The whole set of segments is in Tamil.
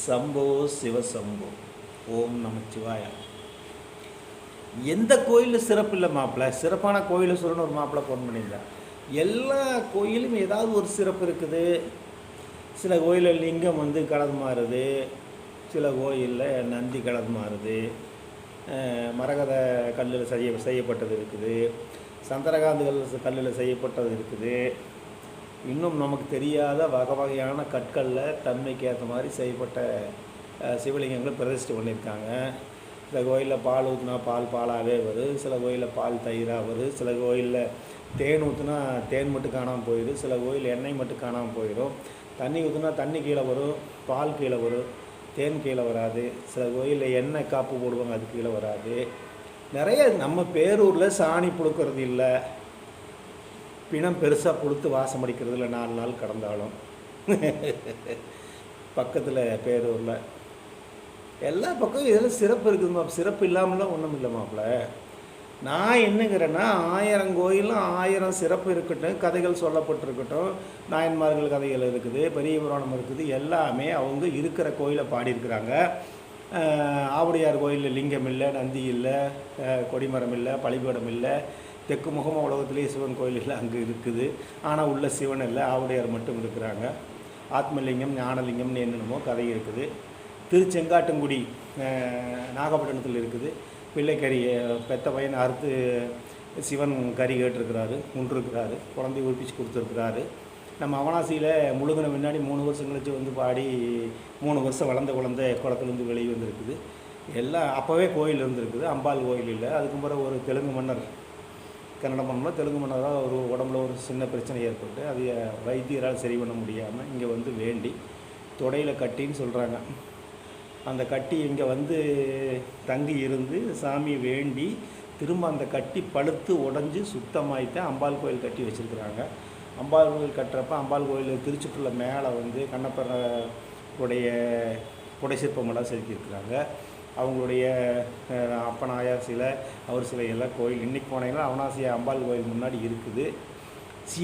சம்போ சிவசம்போ. ஓம் நமச்சிவாய. எந்த கோயிலில் சிறப்பு இல்லை மாப்பிள்ளை, சிறப்பான கோயிலை சொல்லணும்னு ஒரு மாப்பிள்ளை ஃபோன் பண்ணியிருந்தேன். எல்லா கோயிலும் ஏதாவது ஒரு சிறப்பு இருக்குது. சில கோயிலில் லிங்கம் வந்து கலந்து மாறுது, சில கோயிலில் நந்தி கலந்து மாறுது, மரகத கல்லில் செய்யப்பட்டது இருக்குது, சந்திரகாந்துகள் கல்லில் செய்யப்பட்டது இருக்குது. இன்னும் நமக்கு தெரியாத வகை வகையான கற்களில் தன்மைக்கு ஏற்ற மாதிரி செய்யப்பட்ட சிவலிங்கங்கள் பிரதிஷ்டை பண்ணியிருக்காங்க. சில கோயிலில் பால் ஊற்றினா பாலாகவே வரும், சில கோயிலில் பால் தயிராக வரும், சில கோயிலில் தேன் ஊற்றினா தேன் மட்டும் காணாமல் போயிடும், சில கோயில் எண்ணெய் மட்டும் காணாமல் போயிடும். தண்ணி ஊற்றினா தண்ணி கீழே வரும், பால் கீழே வரும், தேன் கீழே வராது. சில கோயிலில் எண்ணெய் காப்பு போடுவாங்க, அது கீழே வராது. நிறைய நம்ம பேரூரில் சாணி புழுக்கிறது இல்லை, பிணம் பெருசாக புழுத்து வாசம் அடிக்கிறதுல 4 நாள் கடந்தாலும். பக்கத்தில் பேரூரில் எல்லா பக்கம் இதில் சிறப்பு இருக்குதுமா. சிறப்பு இல்லாமலாம் ஒன்றும் இல்லை மாப்பிள்ள. நான் என்னங்கிறேன்னா 1000 கோயிலும் 1000 சிறப்பு இருக்கட்டும், கதைகள் சொல்லப்பட்டிருக்கட்டும், நாயன்மார்கள் கதைகள் இருக்குது, பெரிய புராணம் இருக்குது, எல்லாமே அவங்க இருக்கிற கோயிலை பாடியிருக்கிறாங்க. ஆவுடையார் கோயிலில் லிங்கம் இல்லை, நந்தி இல்லை, கொடிமரம் இல்லை, பலிபீடம் இல்லை. தெற்கு முகமாக உலகத்துலேயே சிவன் கோயில் இல்லை, அங்கே இருக்குது. ஆனால் உள்ள சிவன் இல்லை, ஆவுடையார் மட்டும் இருக்கிறாங்க. ஆத்மலிங்கம் ஞானலிங்கம்னு என்னென்னமோ கதை இருக்குது. திருச்செங்காட்டங்குடி நாகப்பட்டினத்தில் இருக்குது. பிள்ளைக்கறி பெத்த பையனை அறுத்து சிவன் கறி கேட்டிருக்கிறாரு, கொண்டிருக்கிறாரு, குழந்தை உறுப்பிச்சு கொடுத்துருக்குறாரு. நம்ம அவனாசியில் முழுகின முன்னாடி 3 வருஷம் கழிச்சு வந்து பாடி 3 வருஷம் வளர்ந்த குழந்தை குளத்துலேருந்து வெளியே வந்துருக்குது. எல்லாம் அப்போவே கோயில் இருந்துருக்குது. அம்பாள் கோயில் இல்லை. அதுக்கு பிறகு ஒரு தெலுங்கு மன்னர், கன்னட மன்னர், தெலுங்கு மன்னராக ஒரு உடம்புல ஒரு சின்ன பிரச்சனை ஏற்பட்டு அது வைத்தியரால் சரி பண்ண முடியாமல் இங்கே வந்து வேண்டி தொடையில் கட்டின்னு சொல்கிறாங்க. அந்த கட்டி இங்கே வந்து தங்கி இருந்து சாமியை வேண்டி திரும்ப அந்த கட்டி பழுத்து உடஞ்சி சுத்தமாயித்தான் அம்பாள் கோயில் கட்டி வச்சுருக்குறாங்க. அம்பாள் கோயில் கட்டுறப்ப அம்பாள் கோயில் திருச்சுற்றுல மேலே வந்து கண்ணப்பருடைய புடை சிற்பமெல்லாம் செதுக்கியிருக்கிறாங்க. அவங்களுடைய அப்பனாயா சிலை, அவர் சிலையெல்லாம் கோயில் இன்றைக்கி போனீங்கன்னா அவனாசி அம்பாள் கோயில் முன்னாடி இருக்குது.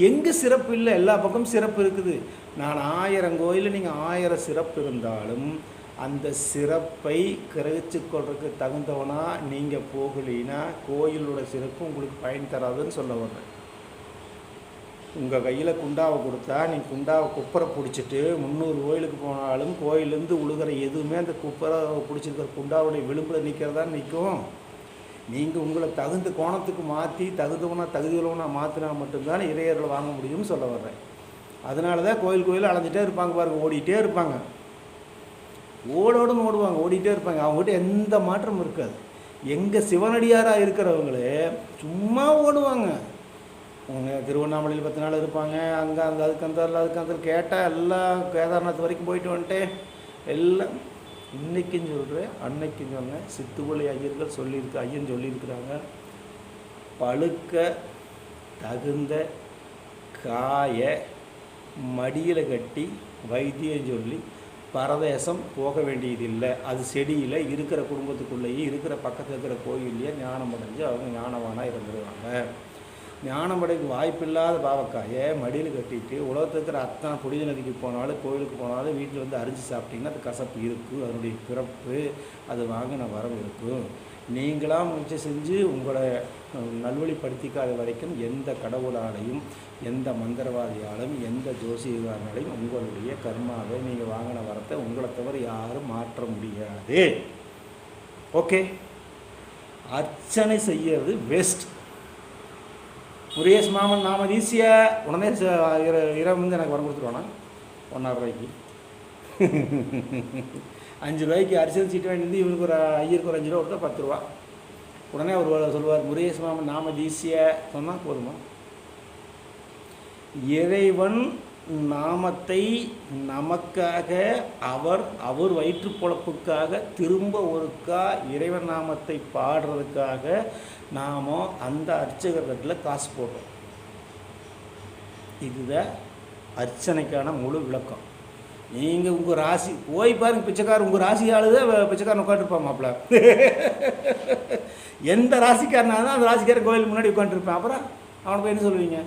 எங்கே சிறப்பு இல்லை, எல்லா பக்கமும் சிறப்பு இருக்குது. நான் 1000 கோயில், நீங்கள் 1000 சிறப்பு இருந்தாலும் அந்த சிறப்பை கிரகிச்சு கொள்றதுக்கு தகுந்தவனா நீங்கள் போகலினா கோயிலோட சிறப்பு உங்களுக்கு பயன் தராதுன்னு சொல்ல வர்றேன். உங்கள் கையில் குண்டாவை கொடுத்தா நீங்கள் குண்டாவை குப்பரை பிடிச்சிட்டு 300 கோயிலுக்கு போனாலும் கோயிலேருந்து உழுகிற எதுவுமே அந்த குப்பரை பிடிச்சிருக்கிற குண்டாவுடைய விளிம்பில் நிற்கிறதா நிற்கும். நீங்கள் உங்களை தகுந்த கோணத்துக்கு மாற்றி தகுதியுள்ளவனா மாற்றினா மட்டும்தான் இறையர்களை வாங்க முடியும்னு சொல்ல வர்றேன். அதனால தான் கோயில் அலைஞ்சிட்டே இருப்பாங்க பாருங்கள், ஓடிட்டே இருப்பாங்க, ஓடோடுன்னு ஓடுவாங்க, ஓடிட்டே இருப்பாங்க. அவங்ககிட்ட எந்த மாற்றமும் இருக்காது. எங்கள் சிவனடியாராக இருக்கிறவங்களே சும்மா ஓடுவாங்க. அவங்க திருவண்ணாமலையில் 10 நாள் இருப்பாங்க, அங்கே அதுக்கு அந்த கேட்டால் எல்லாம் கேதார்நாத் வரைக்கும் போயிட்டு வந்துட்டேன். எல்லாம் இன்றைக்கும் சொல்கிறேன், அன்னைக்கும் சொன்னேன். சித்துவலி ஐயர்கள் ஐயன் சொல்லியிருக்கிறாங்க, பழுக்க தகுந்த காய மடியில் கட்டி வைத்தியம் சொல்லி பரதேசம் போக வேண்டியதில்லை. அது செடியில் இருக்கிற குடும்பத்துக்குள்ளேயே இருக்கிற பக்கத்தில் இருக்கிற கோயிலையே ஞானம் அடைஞ்சு அவங்க ஞானவானாக இருந்துருவாங்க. ஞானமடைக்கு வாய்ப்பில்லாத பாவக்காயை மடியில் கட்டிட்டு உலகத்தில் இருக்கிற அத்தனை புனித நதிக்கு போனாலும் கோயிலுக்கு போனாலும் வீட்டில் வந்து அரிஞ்சு சாப்பிட்டிங்கன்னா அது கசப்பு இருக்கும், அதனுடைய பிறப்பு அது வாங்கின வரவு இருக்கும். நீங்களாம் முயற்சி செஞ்சு உங்களை நல்வழிப்படுத்திக்காத வரைக்கும் எந்த கடவுளாலையும் எந்த மந்திரவாதியாலும் எந்த ஜோசியக்காரனாலையும் உங்களுடைய கர்மாவை நீங்கள் வாங்கின வரத்தை உங்களை தவிர யாரும் மாற்ற முடியாது. ஓகே, அர்ச்சனை செய்யறது வேஸ்ட். முருகேஷ் மாமன் நாம ஈஸியாக உடனே இரவு வந்து எனக்கு வரம் கொடுத்துருவானா 1.5 ரூபாய்க்கு 5 ரூபாய்க்கு அரிசி சீட்டு வாங்கிட்டு இவருக்கு ஒரு ஐயருக்கு ஒரு 5 ரூபா கொடுத்தா 10 ரூபா. உடனே அவர் சொல்லுவார், முருகேஷ் மாமன் நாம ஈஸியாக சொன்னால் போதுமா? இறைவன் நாமத்தை நமக்காக அவர் வயிற்று பொழப்புக்காக திரும்ப ஒருக்கா இறைவன் நாமத்தை பாடுறதுக்காக நாம் அந்த அர்ச்சகர்களில் காசு போடுறோம். இதுதான் அர்ச்சனைக்கான முழு விளக்கம். நீங்கள் உங்கள் ராசி போய் பாருங்க, பிச்சைக்காரன் உங்கள் ராசி ஆளுதான் பிச்சைக்காரன் உட்காந்துருப்பான் மாப்பிள்ள. எந்த ராசிக்காரனாலும் அந்த ராசிக்காரன் கோயில் முன்னாடி உட்காந்துருப்பேன். அப்புறம் அவனுக்கு என்ன சொல்லுவீங்க?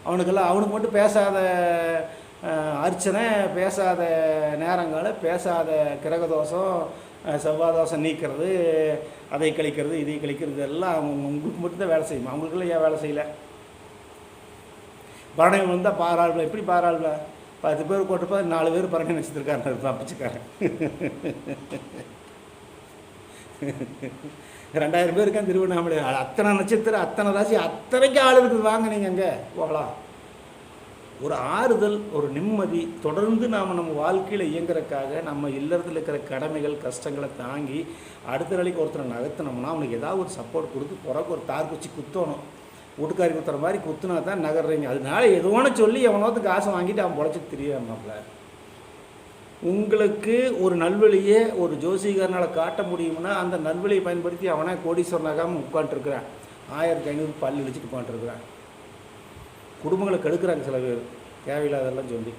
அவனுக்கு மட்டும் பேசாத அர்ச்சனை, பேசாத நேரங்கள், பேசாத கிரகதோஷம், செவ்வாதோஷம் நீக்கிறது, அதை கழிக்கிறது, இதை கழிக்கிறது எல்லாம் உங்களுக்கு மட்டும்தான் வேலை செய்யுமா? அவங்களுக்குலாம் ஏன் வேலை செய்யலை? பரணை வந்தால் பாராளுல எப்படி பாராளுல 10 பேர் போட்டுப்பா 4 பேர் பரணை நட்சத்திரக்காரன் இருப்பான் பிச்சைக்காரன். 2000 பேர் இருக்கான் திருவண்ணாமலை. அத்தனை நட்சத்திரம், அத்தனை ராசி, அத்தனைக்கு ஆள் இருக்குது. வாங்க நீங்கள் அங்கே போகலாம். ஒரு ஆறுதல், ஒரு நிம்மதி, தொடர்ந்து நாம் நம்ம வாழ்க்கையில் இயங்குறதுக்காக நம்ம இல்லறத்தில் இருக்கிற கடமைகள் கஷ்டங்களை தாங்கி அடுத்த நிலைக்கு ஒருத்தரை நகர்த்தினோம்னா அவனுக்கு ஏதாவது ஒரு சப்போர்ட் கொடுத்து பிறகு ஒரு தார் குச்சி குத்தணும். வீட்டுக்காரி குத்துற மாதிரி குத்துனா தான் நகர்றீங்க. அதனால எதுவோன்னு சொல்லி எவனோத்து காசை வாங்கிட்டு அவன் பொழைச்சிட்டு தெரியாமல. உங்களுக்கு ஒரு நல்வழியை ஒரு ஜோசிகாரனால் காட்ட முடியும்னா அந்த நல்வழியை பயன்படுத்தி அவனை கோடீஸ்வரனாகாமல் உட்காந்துருக்குறான். 1500 பல் இழிச்சிட்டு உட்காந்துருக்குறான். குடும்பங்களை கெடுக்கிறாங்க சில பேர் தேவையில்லாதெல்லாம் சொல்லி.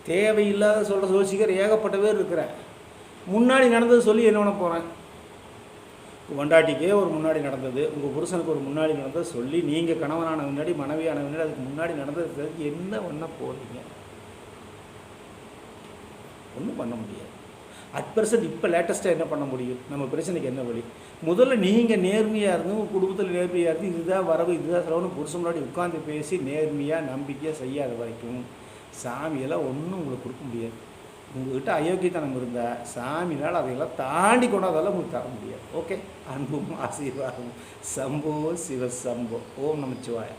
தேவையில்லாத சொல்கிற ஜோசிகர் ஏகப்பட்ட பேர் இருக்கிறேன். முன்னாடி நடந்தது சொல்லி என்ன பண்ண போகிறேன்? வண்டாட்டிக்கே ஒரு முன்னாடி நடந்தது, உங்கள் புருஷனுக்கு ஒரு முன்னாடி நடந்தது சொல்லி நீங்கள் கணவனான முன்னாடி மனைவியான முன்னாடி அதுக்கு முன்னாடி நடந்தது என்ன பண்ண போகிறீங்க? ஒன்றும் பண்ண முடியாது. அட் பர்சன்ட் இப்போ லேட்டஸ்ட்டாக என்ன பண்ண முடியும்? நம்ம பிரச்சனைக்கு என்ன வழி? முதல்ல நீங்கள் நேர்மையாக இருந்து உங்கள் குடும்பத்தில் நேர்மையாக இருந்து இதுதான் வரவு இதுதான் செலவுன்னு புருஷன் முன்னாடி உட்காந்து பேசி நேர்மையாக நம்பிக்கையாக செய்யாத வரைக்கும் சாமியெல்லாம் ஒன்றும் உங்களுக்கு கொடுக்க முடியாது. உங்கள்கிட்ட அயோக்கியத்தனம் இருந்தால் சாமினால் அதையெல்லாம் தாண்டி கொண்டாதெல்லாம் உங்களுக்கு தர முடியாது. ஓகே, அன்பும் ஆசீர்வாதம். சம்போ சிவ சம்போ. ஓம் நமச்சிவாய.